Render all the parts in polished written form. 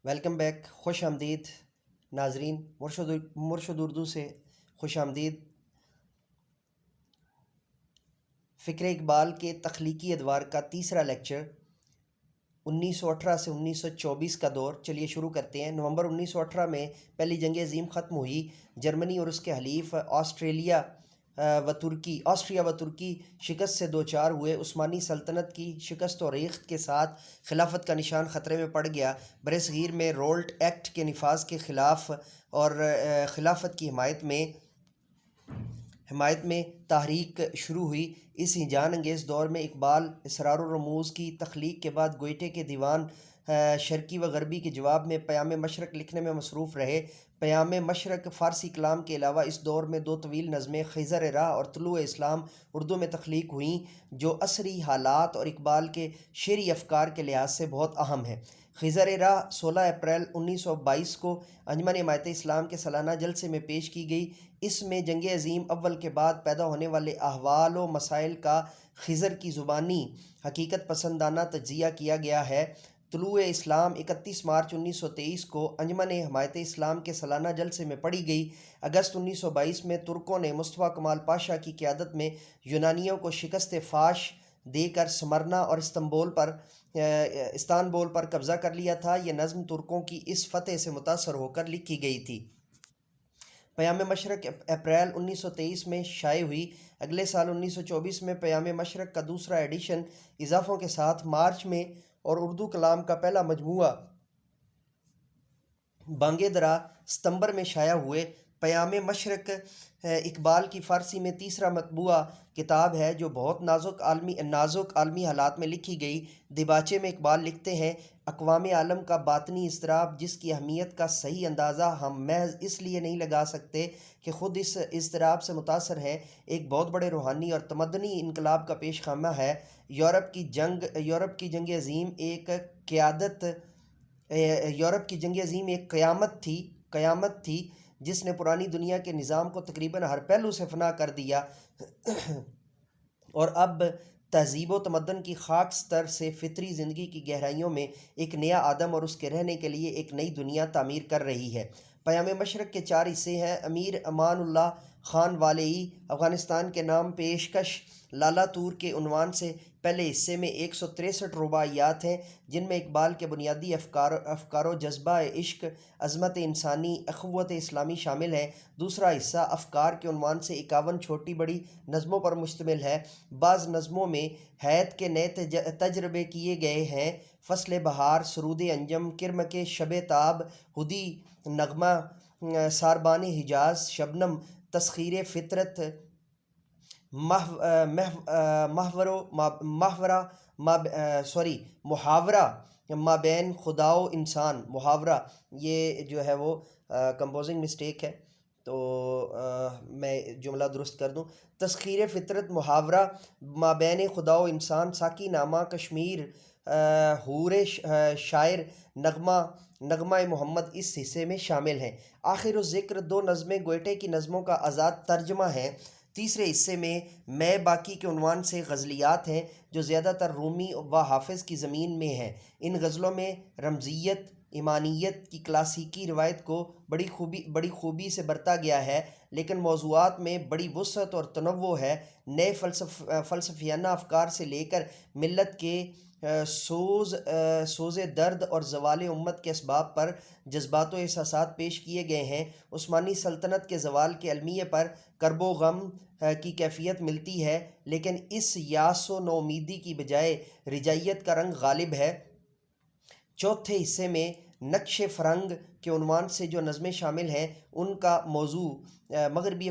Welcome back, خوش آمدید ناظرین، مرشد اردو سے خوش آمدید۔ فکر اقبال کے تخلیقی ادوار کا تیسرا لیکچر 1918 سے 1924 کا دور۔ چلیے شروع کرتے ہیں۔ نومبر 1918 میں پہلی جنگ عظیم ختم ہوئی۔ جرمنی اور اس کے حلیف آسٹریا و ترکی شکست سے دوچار ہوئے۔ عثمانی سلطنت کی شکست و ریخت کے ساتھ خلافت کا نشان خطرے میں پڑ گیا۔ برصغیر میں رولٹ ایکٹ کے نفاذ کے خلاف اور خلافت کی حمایت میں تحریک شروع ہوئی۔ اس ہیجان انگیز دور میں اقبال اسرار و رموز کی تخلیق کے بعد گوئٹے کے دیوان شرقی و غربی کے جواب میں پیام مشرق لکھنے میں مصروف رہے۔ پیام مشرق فارسی کلام کے علاوہ اس دور میں دو طویل نظمیں خیزر راہ اور طلوع اسلام اردو میں تخلیق ہوئیں، جو عصری حالات اور اقبال کے شعری افکار کے لحاظ سے بہت اہم ہیں۔ خیزر راہ 16 اپریل 1922 کو انجمن حمایت اسلام کے سالانہ جلسے میں پیش کی گئی۔ اس میں جنگ عظیم اول کے بعد پیدا ہونے والے احوال و مسائل کا خضر کی زبانی حقیقت پسندانہ تجزیہ کیا گیا ہے۔ طلوع اسلام 31 مارچ 1923 کو انجمن حمایت اسلام کے سالانہ جلسے میں پڑھی گئی۔ اگست 1922 میں ترکوں نے مصطفیٰ کمال پاشا کی قیادت میں یونانیوں کو شکست فاش دے کر سمرنا اور استانبول پر قبضہ کر لیا تھا۔ یہ نظم ترکوں کی اس فتح سے متاثر ہو کر لکھی گئی تھی۔ پیام مشرق اپریل 1923 میں شائع ہوئی۔ اگلے سال 1924 میں پیام مشرق کا دوسرا ایڈیشن اضافوں کے ساتھ مارچ میں اور اردو کلام کا پہلا مجموعہ بانگ درا ستمبر میں شائع ہوئے۔ پیام مشرق اقبال کی فارسی میں تیسرا مطبوعہ کتاب ہے جو بہت نازک عالمی حالات میں لکھی گئی۔ دیباچے میں اقبال لکھتے ہیں: اقوام عالم کا باطنی اضطراب، جس کی اہمیت کا صحیح اندازہ ہم محض اس لیے نہیں لگا سکتے کہ خود اس اضطراب سے متاثر ہیں، ایک بہت بڑے روحانی اور تمدنی انقلاب کا پیش خیمہ ہے۔ یورپ کی جنگ عظیم ایک قیامت تھی جس نے پرانی دنیا کے نظام کو تقریباً ہر پہلو سے فنا کر دیا اور اب تہذیب و تمدن کی خاک ستر سے فطری زندگی کی گہرائیوں میں ایک نیا آدم اور اس کے رہنے کے لیے ایک نئی دنیا تعمیر کر رہی ہے۔ پیام مشرق کے 4 حصے ہیں۔ امیر امان اللہ خان والیعی افغانستان کے نام پیشکش لالا طور کے عنوان سے پہلے حصے میں 163 رباعیات ہیں، جن میں اقبال کے بنیادی افکار و جذبہ عشق، عظمت انسانی، اخوت اسلامی شامل ہیں۔ دوسرا حصہ افکار کے عنوان سے 51 چھوٹی بڑی نظموں پر مشتمل ہے۔ بعض نظموں میں حیات کے نئے تجربے کیے گئے ہیں: فصل بہار، سرود انجم، کرم کے شب تاب، ہدی نغمہ، ساربان حجاز، شبنم، تسخیر فطرت، محاورہ مابین خدا و انسان۔ محاورہ یہ جو ہے وہ کمپوزنگ مسٹیک ہے، تو میں جملہ درست کر دوں: تسخیر فطرت، محاورہ مابین خدا و انسان، ساقی نامہ، کشمیر، حور شاعر، نغمہ محمد اس حصے میں شامل ہیں۔ آخر الذکر 2 نظمیں گوئٹے کی نظموں کا آزاد ترجمہ ہیں۔ تیسرے حصے میں میں باقی کے عنوان سے غزلیات ہیں، جو زیادہ تر رومی و حافظ کی زمین میں ہیں۔ ان غزلوں میں رمزیت، ایمانیت کی کلاسیکی روایت کو بڑی خوبی سے برتا گیا ہے، لیکن موضوعات میں بڑی وسعت اور تنوع ہے۔ نئے فلسفیانہ افکار سے لے کر ملت کے سوز درد اور زوال امت کے اسباب پر جذبات و احساسات پیش کیے گئے ہیں۔ عثمانی سلطنت کے زوال کے المیہ پر کرب و غم کی کیفیت ملتی ہے، لیکن اس یاس و نومیدی کی بجائے رجائیت کا رنگ غالب ہے۔ چوتھے حصے میں نقش فرنگ کے عنوان سے جو نظمیں شامل ہیں، ان کا موضوع مغربی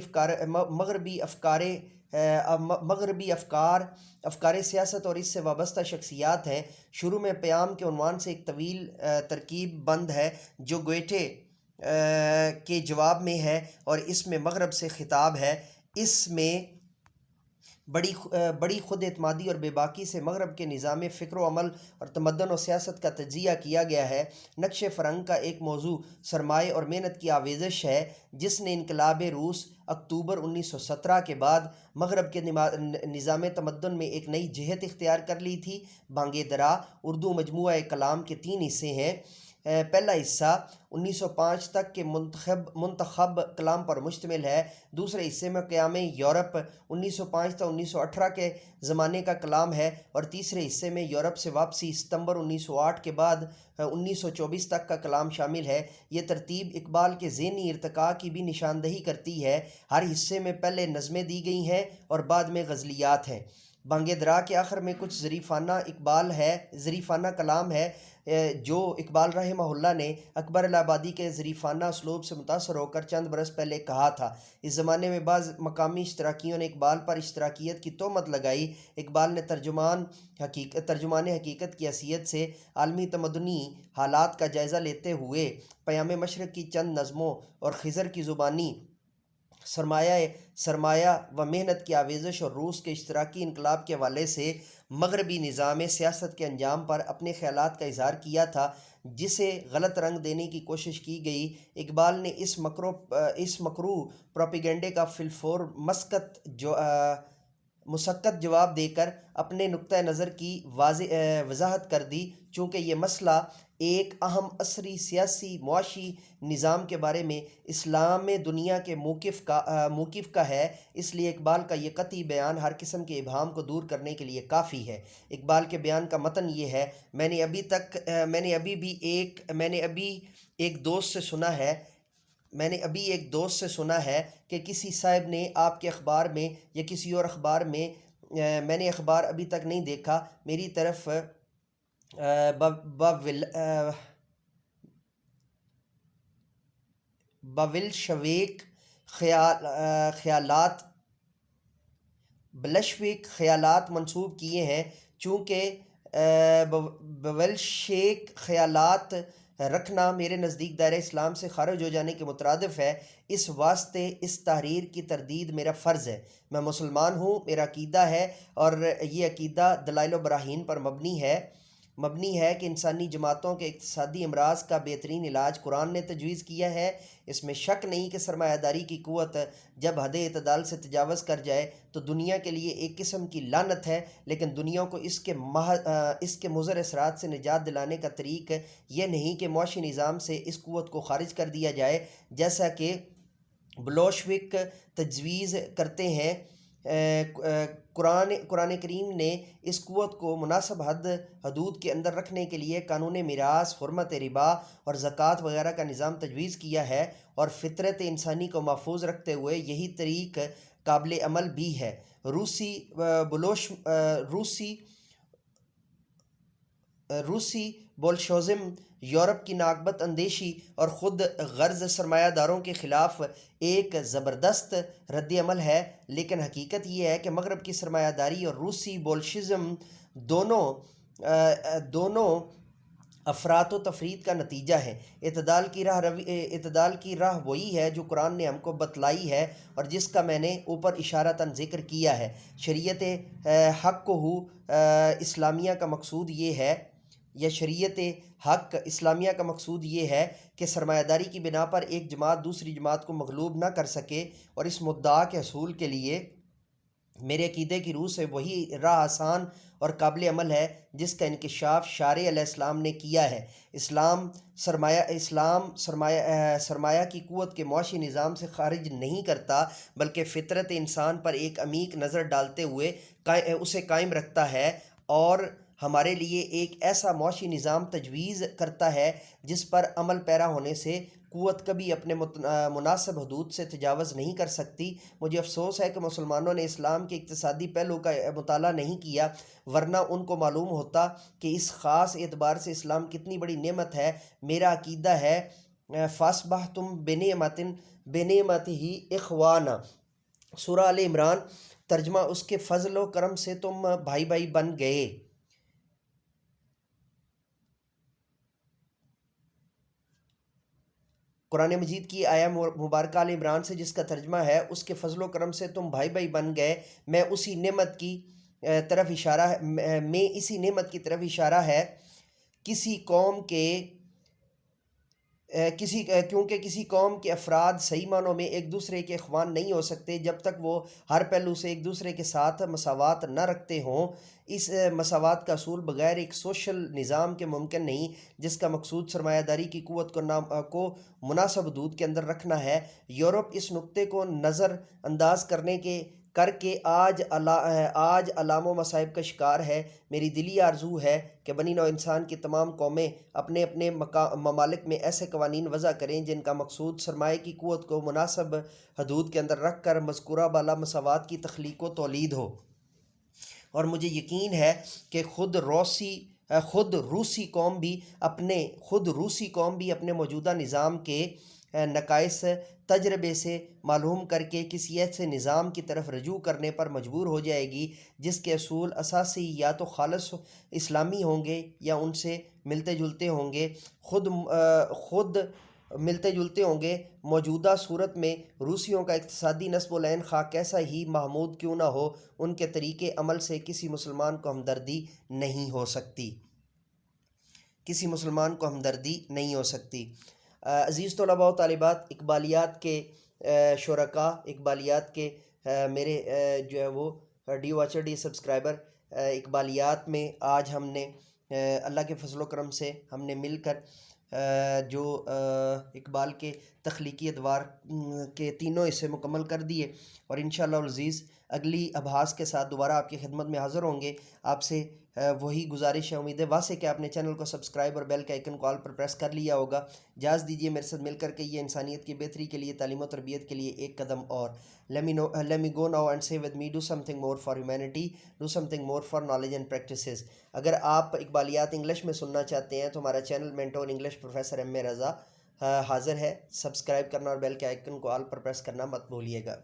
افکار سیاست اور اس سے وابستہ شخصیات ہیں۔ شروع میں پیام کے عنوان سے ایک طویل ترکیب بند ہے جو گوئٹے کے جواب میں ہے اور اس میں مغرب سے خطاب ہے۔ اس میں بڑی خود اعتمادی اور بے باکی سے مغرب کے نظام فکر و عمل اور تمدن و سیاست کا تجزیہ کیا گیا ہے۔ نقش فرنگ کا ایک موضوع سرمایہ اور محنت کی آویزش ہے، جس نے انقلاب روس اکتوبر 1917 کے بعد مغرب کے نظام تمدن میں ایک نئی جہت اختیار کر لی تھی۔ بانگ درا اردو مجموعہ کلام کے 3 حصے ہیں۔ پہلا حصہ 1905 تک کے منتخب کلام پر مشتمل ہے، دوسرے حصے میں قیام یورپ 1905 تا 1918 کے زمانے کا کلام ہے، اور تیسرے حصے میں یورپ سے واپسی ستمبر 1908 کے بعد 1924 تک کا کلام شامل ہے۔ یہ ترتیب اقبال کے ذہنی ارتقاء کی بھی نشاندہی کرتی ہے۔ ہر حصے میں پہلے نظمیں دی گئی ہیں اور بعد میں غزلیات ہیں۔ بانگ درا کے آخر میں کچھ ظریفانہ کلام ہے جو اقبال رحمہ اللہ نے اکبر الہ آبادی کے ظریفانہ اسلوب سے متاثر ہو کر چند برس پہلے کہا تھا۔ اس زمانے میں بعض مقامی اشتراکیوں نے اقبال پر اشتراکیت کی تہمت لگائی۔ اقبال نے ترجمان حقیقت کی حیثیت سے عالمی تمدنی حالات کا جائزہ لیتے ہوئے پیام مشرق کی چند نظموں اور خضر کی زبانی سرمایہ و محنت کی آویزش اور روس کے اشتراکی انقلاب کے حوالے سے مغربی نظام سیاست کے انجام پر اپنے خیالات کا اظہار کیا تھا، جسے غلط رنگ دینے کی کوشش کی گئی۔ اقبال نے اس مکروہ پروپیگنڈے کا فی الفور مسکت جواب دے کر اپنے نقطہ نظر کی وضاحت کر دی۔ چونکہ یہ مسئلہ ایک اہم عصری سیاسی معاشی نظام کے بارے میں اسلام دنیا کے موقف کا ہے، اس لیے اقبال کا یہ قطعی بیان ہر قسم کے ابہام کو دور کرنے کے لیے کافی ہے۔ اقبال کے بیان کا متن یہ ہے: میں نے ابھی ایک دوست سے سنا ہے کہ کسی صاحب نے آپ کے اخبار میں یا کسی اور اخبار میں، میں نے اخبار ابھی تک نہیں دیکھا، میری طرف بلشویک خیالات منسوب کیے ہیں۔ چونکہ بولشیک خیالات رکھنا میرے نزدیک دائرہ اسلام سے خارج ہو جانے کے مترادف ہے، اس واسطے اس تحریر کی تردید میرا فرض ہے۔ میں مسلمان ہوں، میرا عقیدہ ہے، اور یہ عقیدہ دلائل و براہین پر مبنی ہے کہ انسانی جماعتوں کے اقتصادی امراض کا بہترین علاج قرآن نے تجویز کیا ہے۔ اس میں شک نہیں کہ سرمایہ داری کی قوت جب حد اعتدال سے تجاوز کر جائے تو دنیا کے لیے ایک قسم کی لعنت ہے، لیکن دنیا کو اس کے مضر اثرات سے نجات دلانے کا طریق یہ نہیں کہ معاشی نظام سے اس قوت کو خارج کر دیا جائے، جیسا کہ بلشوک تجویز کرتے ہیں۔ قرآن کریم نے اس قوت کو مناسب حدود کے اندر رکھنے کے لیے قانون میراث، حرمت ربا اور زکوٰۃ وغیرہ کا نظام تجویز کیا ہے، اور فطرت انسانی کو محفوظ رکھتے ہوئے یہی طریق قابل عمل بھی ہے۔ روسی بولشوزم یورپ کی ناقبت اندیشی اور خود غرض سرمایہ داروں کے خلاف ایک زبردست رد عمل ہے، لیکن حقیقت یہ ہے کہ مغرب کی سرمایہ داری اور روسی بولشزم دونوں افراط و تفرید کا نتیجہ ہے۔ اعتدال کی راہ وہی ہے جو قرآن نے ہم کو بتلائی ہے اور جس کا میں نے اوپر اشارتاً ذکر کیا ہے۔ شریعت حق اسلامیہ کا مقصود یہ ہے کہ سرمایہ داری کی بنا پر ایک جماعت دوسری جماعت کو مغلوب نہ کر سکے، اور اس مدعا کے حصول کے لیے میرے عقیدے کی روح سے وہی راہ آسان اور قابل عمل ہے جس کا انکشاف شارع علیہ السلام نے کیا ہے۔ اسلام سرمایہ کی قوت کے معاشی نظام سے خارج نہیں کرتا، بلکہ فطرت انسان پر ایک عمیق نظر ڈالتے ہوئے اسے قائم رکھتا ہے، اور ہمارے لیے ایک ایسا معاشی نظام تجویز کرتا ہے جس پر عمل پیرا ہونے سے قوت کبھی اپنے مناسب حدود سے تجاوز نہیں کر سکتی۔ مجھے افسوس ہے کہ مسلمانوں نے اسلام کے اقتصادی پہلو کا مطالعہ نہیں کیا، ورنہ ان کو معلوم ہوتا کہ اس خاص اعتبار سے اسلام کتنی بڑی نعمت ہے۔ میرا عقیدہ ہے فَأَصْبَحْتُمْ بِنِعْمَتِهِ إِخْوَانًا، سورہ آل عمران۔ ترجمہ: اس کے فضل و کرم سے تم بھائی بھائی بن گئے۔ قرآن مجید کی آیہ مبارکہ آل عمران سے جس کا ترجمہ ہے اس کے فضل و کرم سے تم بھائی بھائی بن گئے، میں اسی نعمت کی طرف اشارہ ہے۔ کسی قوم کے کیونکہ کسی قوم کے افراد صحیح معنوں میں ایک دوسرے کے اخوان نہیں ہو سکتے جب تک وہ ہر پہلو سے ایک دوسرے کے ساتھ مساوات نہ رکھتے ہوں۔ اس مساوات کا اصول بغیر ایک سوشل نظام کے ممکن نہیں، جس کا مقصود سرمایہ داری کی قوت کو مناسب حدود کے اندر رکھنا ہے۔ یورپ اس نقطے کو نظر انداز کر کے آج علام و مصائب کا شکار ہے۔ میری دلی آرزو ہے کہ بنی نوع انسان کی تمام قومیں اپنے اپنے ممالک میں ایسے قوانین وضع کریں جن کا مقصود سرمایہ کی قوت کو مناسب حدود کے اندر رکھ کر مذکورہ بالا مساوات کی تخلیق و تولید ہو، اور مجھے یقین ہے کہ خود روسی قوم بھی اپنے موجودہ نظام کے نقائص تجربے سے معلوم کر کے کسی ایسے نظام کی طرف رجوع کرنے پر مجبور ہو جائے گی جس کے اصول اساسی یا تو خالص اسلامی ہوں گے یا ان سے ملتے جلتے ہوں گے، خود ملتے جلتے ہوں گے۔ موجودہ صورت میں روسیوں کا اقتصادی نصب العین خواہ کیسا ہی محمود کیوں نہ ہو، ان کے طریقے عمل سے کسی مسلمان کو ہمدردی نہیں ہو سکتی۔ عزیز طلباء و طالبات، اقبالیات کے شرکاء، اقبالیات کے میرے جو ہے وہ ڈی واچر ڈی سبسکرائبر، اقبالیات میں آج ہم نے اللہ کے فضل و کرم سے ہم نے مل کر جو اقبال کے تخلیقی ادوار کے تینوں حصے مکمل کر دیے، اور انشاءاللہ العزیز اگلی ابحاث کے ساتھ دوبارہ آپ کی خدمت میں حاضر ہوں گے۔ آپ سے وہی گزارش ہے، امید واسع کہ آپ نے چینل کو سبسکرائب اور بیل کا آئیکن کو آل پر پریس کر لیا ہوگا۔ اجازت دیجیے میرے ساتھ مل کر کے یہ انسانیت کی بہتری کے لیے، تعلیم و تربیت کے لیے ایک قدم اور۔ Let me go now and say with me, do something more for humanity, do something more for knowledge and practices۔ اگر آپ اقبالیات انگلش میں سننا چاہتے ہیں تو ہمارا channel mentor English professor M A Raza حاضر ہے۔ سبسکرائب کرنا اور بیل کے آئیکن کو آل پر پریس کرنا مت بھولیے گا۔